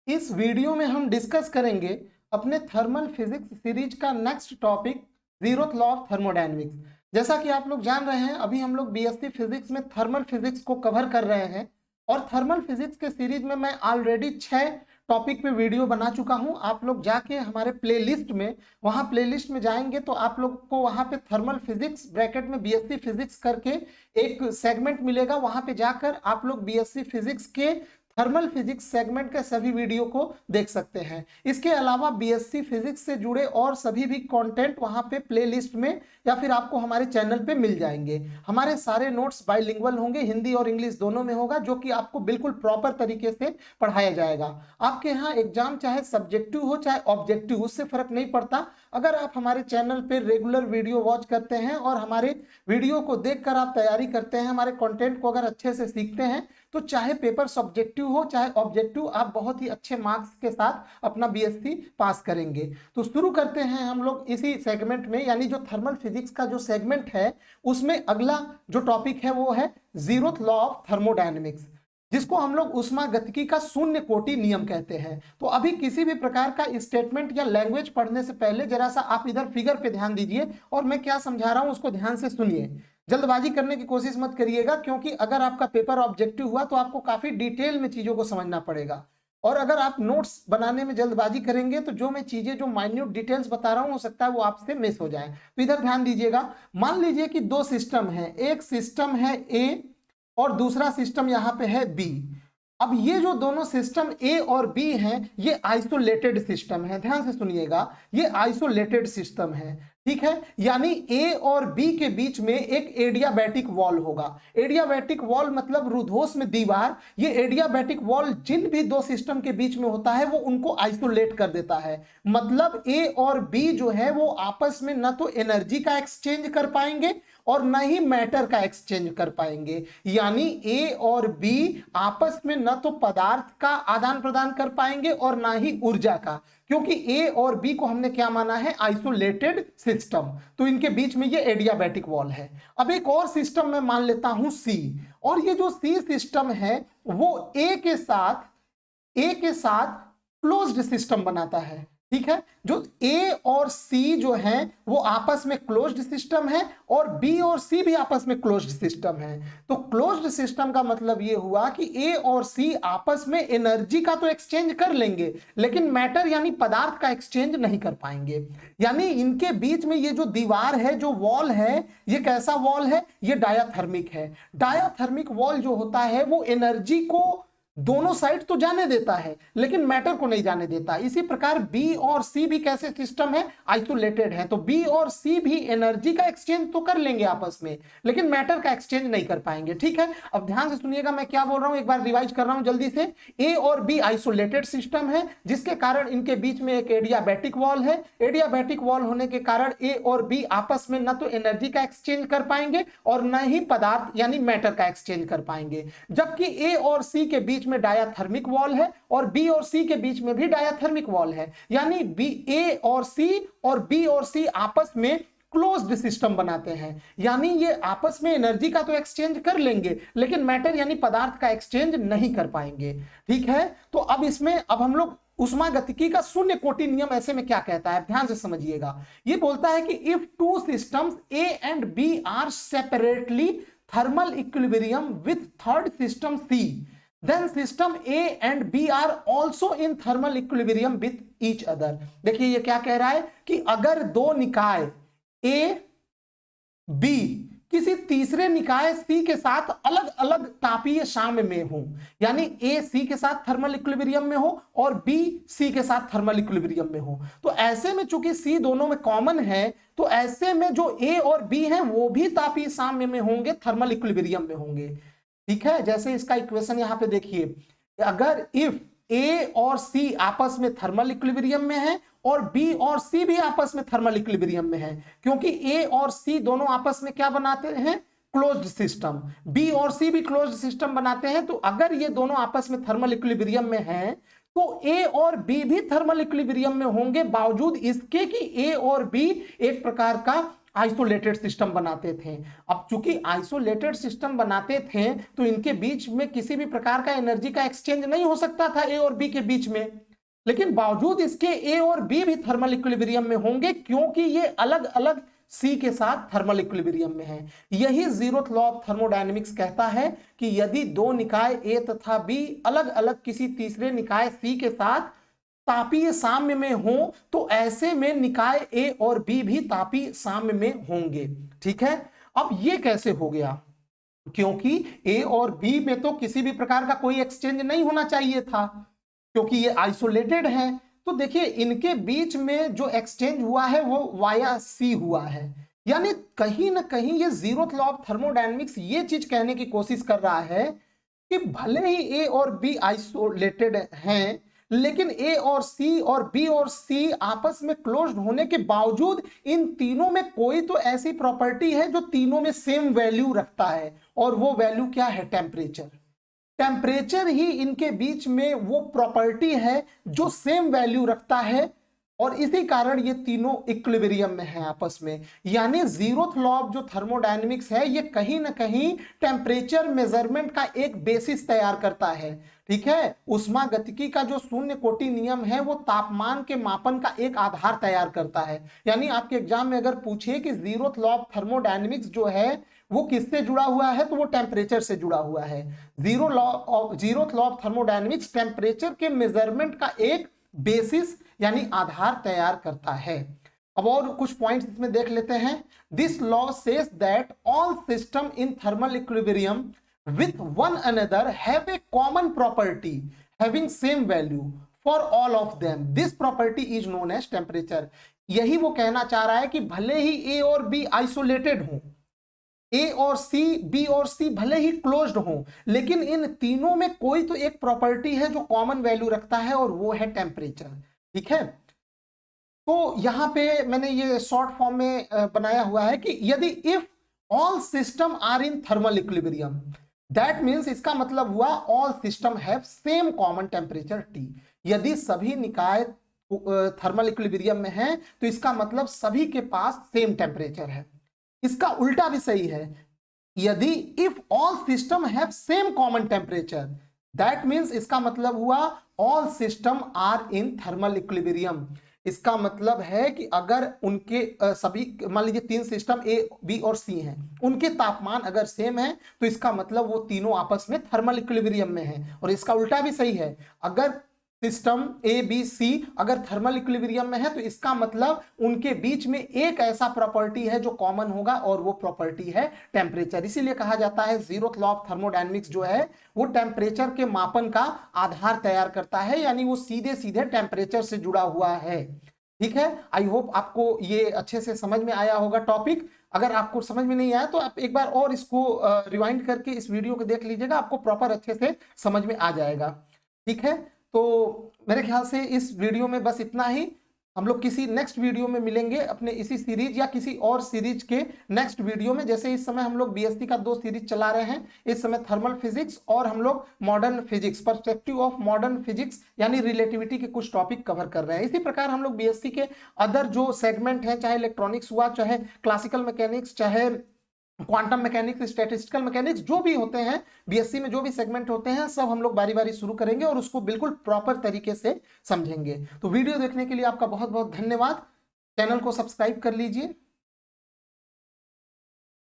इस वीडियो में हम डिस्कस करेंगे अपने थर्मल फिजिक्स सीरीज का next topic zeroth law of thermodynamics. जैसा कि आप लोग जान रहे हैं, अभी हम लोग बीएससी फिजिक्स में थर्मल फिजिक्स को कवर कर रहे हैं और थर्मल फिजिक्स के सीरीज में मैं ऑलरेडी 6 टॉपिक पे वीडियो बना चुका हूं। आप लोग जाके हमारे प्लेलिस्ट में, वहां प्लेलिस्ट में जाएंगे तो आप लोग को वहां पे थर्मल फिजिक्स ब्रैकेट में बीएससी फिजिक्स करके एक सेगमेंट मिलेगा। वहां पे जाकर आप लोग बीएससी फिजिक्स के थर्मल फिजिक्स सेगमेंट के सभी वीडियो को देख सकते हैं। इसके अलावा बीएससी फिजिक्स से जुड़े और सभी भी कंटेंट वहां पे प्लेलिस्ट में या फिर आपको हमारे चैनल पे मिल जाएंगे। हमारे सारे नोट्स बाइलिंगुअल होंगे, हिंदी और इंग्लिश दोनों में होगा, जो कि आपको बिल्कुल प्रॉपर तरीके से पढ़ाया जाएगा। आपके यहाँ एग्जाम चाहे सब्जेक्टिव हो चाहे ऑब्जेक्टिव, उससे फर्क नहीं पड़ता। अगर आप हमारे चैनल पे रेगुलर वीडियो वॉच करते हैं और हमारे वीडियो को देखकर आप तैयारी करते हैं, हमारे कंटेंट को अगर अच्छे से सीखते हैं, तो चाहे पेपर सब्जेक्टिव हो चाहे ऑब्जेक्टिव, आप बहुत ही अच्छे मार्क्स के साथ अपना बीएससी पास करेंगे। तो शुरू करते हैं हम लोग इसी सेगमेंट में, यानी जो थर्मल फिजिक्स का जो सेगमेंट है उसमें अगला जो टॉपिक है वो है जीरोथ लॉ ऑफ थर्मोडायनेमिक्स, जिसको हम लोग उष्मागतिकी का शून्य कोटि नियम कहते हैं। तो अभी किसी भी प्रकार का स्टेटमेंट या लैंग्वेज पढ़ने से पहले जरा सा आप इधर फिगर पे ध्यान दीजिए और मैं क्या समझा रहा हूं उसको ध्यान से सुनिए। जल्दबाजी करने की कोशिश मत करिएगा, क्योंकि अगर आपका पेपर ऑब्जेक्टिव हुआ तो आपको काफी डिटेल में चीजों को समझना पड़ेगा। और अगर आप नोट्स बनाने में जल्दबाजी करेंगे तो जो मैं चीजें जो माइन्यूट डिटेल्स बता रहा हूं हो सकता है वो आपसे मिस हो जाए। तो इधर ध्यान दीजिएगा। मान लीजिए कि दो सिस्टम है, एक सिस्टम है ए और दूसरा सिस्टम यहां पे है बी। अब ये जो दोनों सिस्टम ए और बी हैं, ये आइसोलेटेड सिस्टम है। ध्यान से सुनिएगा, ये आइसोलेटेड सिस्टम है, ठीक है। यानी ए और बी के बीच में एक एडियाबैटिक वॉल होगा। एडियाबैटिक वॉल मतलब रुद्धोष में दीवार। ये एडियाबैटिक वॉल जिन भी दो सिस्टम के बीच में होता है वो उनको आइसोलेट कर देता है। मतलब ए और बी जो है वो आपस में न तो एनर्जी का एक्सचेंज कर पाएंगे और न ही मैटर का एक्सचेंज कर पाएंगे। यानी ए और बी आपस में न तो पदार्थ का आदान प्रदान कर पाएंगे और ना ही ऊर्जा का, क्योंकि ए और बी को हमने क्या माना है, आइसोलेटेड सिस्टम। तो इनके बीच में ये एडियाबैटिक वॉल है। अब एक और सिस्टम मैं मान लेता हूं सी, और ये जो सी सिस्टम है वो ए के साथ क्लोज्ड सिस्टम बनाता है, ठीक है। जो ए और सी जो है वो आपस में क्लोज्ड सिस्टम है और बी और सी भी आपस में क्लोज्ड सिस्टम है। तो क्लोज्ड सिस्टम का मतलब ये हुआ कि ए और सी आपस में एनर्जी का तो एक्सचेंज कर लेंगे, लेकिन मैटर यानी पदार्थ का एक्सचेंज नहीं कर पाएंगे। यानी इनके बीच में ये जो दीवार है, जो वॉल है, ये कैसा वॉल है, ये डायाथर्मिक है। डायाथर्मिक वॉल जो होता है वो एनर्जी को दोनों साइड तो जाने देता है लेकिन मैटर को नहीं जाने देता। इसी प्रकार बी और सी भी कैसे सिस्टम है, आइसोलेटेड है। तो बी और सी भी एनर्जी का एक्सचेंज तो कर लेंगे आपस में, लेकिन मैटर का एक्सचेंज नहीं कर पाएंगे, ठीक है। अब ध्यान से सुनिएगा मैं क्या बोल रहा हूं, एक बार रिवाइज कर रहा हूं जल्दी से। ए और बी आइसोलेटेड सिस्टम है, जिसके कारण इनके बीच में एक एडियाबैटिक वॉल है। एडियाबैटिक वॉल होने के कारण ए और बी आपस में न तो एनर्जी का एक्सचेंज कर पाएंगे और न ही पदार्थ यानी मैटर का एक्सचेंज कर पाएंगे। जबकि ए और सी के बीच में डायाथर्मिक वॉल है और बी और सी के बीच में भी डायाथर्मिक वॉल है। यानी बी ए और बी और सी आपस में क्लोज्ड सिस्टम बनाते हैं। यानी ये आपस में एनर्जी का तो एक्सचेंज कर लेंगे लेकिन मैटर यानी पदार्थ का एक्सचेंज नहीं कर पाएंगे, ठीक है। तो अब हम लोग उष्मागतिकी का शून्य कोटि नियम ऐसे में क्या कहता है, ध्यान से समझिएगा। ये बोलता है कि if two systems A and B are separately thermal equilibrium with third system C, then system A and B are also in thermal equilibrium with each other। देखिए ये क्या कह रहा है कि अगर दो निकाय A, B किसी तीसरे निकाय C के साथ अलग अलग तापीय साम्य में हो, यानी A C के साथ थर्मल इक्विलिब्रियम में हो और B C के साथ थर्मल इक्विलिब्रियम में हो, तो ऐसे में चूंकि C दोनों में कॉमन है, तो ऐसे में जो A और B हैं वो भी तापीय साम्य में होंगे, थर्मल इक्विलिब्रियम में होंगे, ठीक है। जैसे इसका इक्वेशन यहां पे देखिए, अगर इफ ए और सी आपस में थर्मल इक्विलिब्रियम में है और बी और सी भी आपस में थर्मल इक्विलिब्रियम में है, क्योंकि ए और सी दोनों आपस में क्या बनाते हैं, क्लोज्ड सिस्टम। बी और सी भी क्लोज्ड सिस्टम बनाते हैं। तो अगर ये दोनों आपस में थर्मल इक्विलिब्रियम में हैं तो ए और बी भी थर्मल इक्विलिब्रियम में होंगे, बावजूद इसके कि ए और बी एक प्रकार का आइसोलेटेड सिस्टम बनाते थे। अब चूंकि आइसोलेटेड सिस्टम बनाते थे तो इनके बीच में किसी भी प्रकार का एनर्जी का एक्सचेंज नहीं हो सकता था ए और बी के बीच में, लेकिन बावजूद इसके ए और बी भी थर्मल इक्विलिब्रियम में होंगे क्योंकि ये अलग अलग सी के साथ थर्मल इक्विलिब्रियम में है। यही जीरोथ लॉ ऑफ थर्मोडायनेमिक्स कहता है कि यदि दो निकाय ए तथा बी अलग अलग किसी तीसरे निकाय सी के साथ तापीय साम्य में हो तो ऐसे में निकाय ए और बी भी तापीय साम्य में होंगे। ठीक है, अब ये कैसे हो गया? क्योंकि ए और बी में तो किसी भी प्रकार का कोई एक्सचेंज नहीं होना चाहिए था क्योंकि ये आइसोलेटेड है। तो देखिए इनके बीच में जो एक्सचेंज हुआ है वो वाया सी हुआ है, यानी कहीं ना कहीं ये जीरोथ लॉ ऑफ थर्मोडायनेमिक्स ये चीज कहने की कोशिश कर रहा है कि भले ही ए और बी आइसोलेटेड हैं लेकिन ए और सी और बी और सी आपस में क्लोज्ड होने के बावजूद इन तीनों में कोई तो ऐसी प्रॉपर्टी है जो तीनों में सेम वैल्यू रखता है, और वो वैल्यू क्या है? टेम्परेचर। टेम्परेचर ही इनके बीच में वो प्रॉपर्टी है जो सेम वैल्यू रखता है, और इसी कारण ये तीनों इक्विलिब्रियम में है आपस में। यानी जीरोथ लॉ ऑफ जो थर्मोडायनेमिक्स है ये कहीं ना कहीं टेम्परेचर मेजरमेंट का एक बेसिस तैयार करता है। ठीक है, उष्मा गतिकी का जो शून्य कोटि नियम है वो तापमान के मापन का एक आधार तैयार करता है। यानी आपके एग्जाम में अगर पूछे कि जीरोथ लॉ ऑफ थर्मोडायनेमिक्स जो है वो किससे जुड़ा हुआ है तो वो टेम्परेचर से जुड़ा हुआ है। Zeroth law of thermodynamics temperature के मेजरमेंट का एक बेसिस यानी आधार तैयार करता है। अब और कुछ पॉइंट्स इसमें देख लेते हैं। This law says that all system in thermal equilibrium with one another have a common property having same value for all of them. This property is known as temperature. यही वो कहना चाह रहा है कि भले ही ए और बी आइसोलेटेड हों, ए और सी, बी और सी भले ही क्लोज्ड हो, लेकिन इन तीनों में कोई तो एक प्रॉपर्टी है जो कॉमन वैल्यू रखता है और वो है टेम्परेचर। ठीक है, तो यहां पे मैंने ये शॉर्ट फॉर्म में बनाया हुआ है कि यदि if all system are in thermal equilibrium that means, इसका मतलब हुआ all system have same common temperature T. यदि सभी निकाय थर्मल इक्विलिब्रियम में हैं तो इसका मतलब सभी के पास सेम टेम्परेचर है। इसका उल्टा भी सही है, यदि if all system have same common temperature that means, इसका मतलब हुआ all system are in thermal equilibrium. इसका मतलब है कि अगर उनके सभी मान लीजिए तीन सिस्टम ए, बी और सी हैं, उनके तापमान अगर सेम है तो इसका मतलब वो तीनों आपस में थर्मल इक्विलिब्रियम में हैं। और इसका उल्टा भी सही है, अगर सिस्टम ए बी सी अगर थर्मल इक्विलिब्रियम में है तो इसका मतलब उनके बीच में एक ऐसा प्रॉपर्टी है जो कॉमन होगा और वो प्रॉपर्टी है टेम्परेचर। इसीलिए कहा जाता है जीरोथ लॉ ऑफ थर्मोडायनेमिक्स जो है वो टेम्परेचर के मापन का आधार तैयार करता है, यानी वो सीधे सीधे टेम्परेचर से जुड़ा हुआ है। ठीक है, आई होप आपको ये अच्छे से समझ में आया होगा टॉपिक। अगर आपको समझ में नहीं आया तो आप एक बार और इसको रिवाइंड करके इस वीडियो को देख लीजिएगा, आपको प्रॉपर अच्छे से समझ में आ जाएगा। ठीक है, तो मेरे ख्याल से इस वीडियो में बस इतना ही। हम लोग किसी नेक्स्ट वीडियो में मिलेंगे अपने इसी सीरीज या किसी और सीरीज के नेक्स्ट वीडियो में। जैसे इस समय हम लोग बीएससी का 2 सीरीज चला रहे हैं, इस समय थर्मल फिजिक्स और हम लोग modern physics, perspective of modern physics यानी रिलेटिविटी के कुछ टॉपिक कवर कर रहे हैं। इसी प्रकार हम लोग बीएससी के अदर जो सेगमेंट हैं, चाहे इलेक्ट्रॉनिक्स हुआ, चाहे क्लासिकल मैकेनिक्स, चाहे क्वांटम मैकेनिक्स, स्टैटिस्टिकल मैकेनिक्स, जो भी होते हैं बीएससी में, जो भी सेगमेंट होते हैं, सब हम लोग बारी बारी शुरू करेंगे और उसको बिल्कुल प्रॉपर तरीके से समझेंगे। तो वीडियो देखने के लिए आपका बहुत बहुत धन्यवाद। चैनल को सब्सक्राइब कर लीजिए।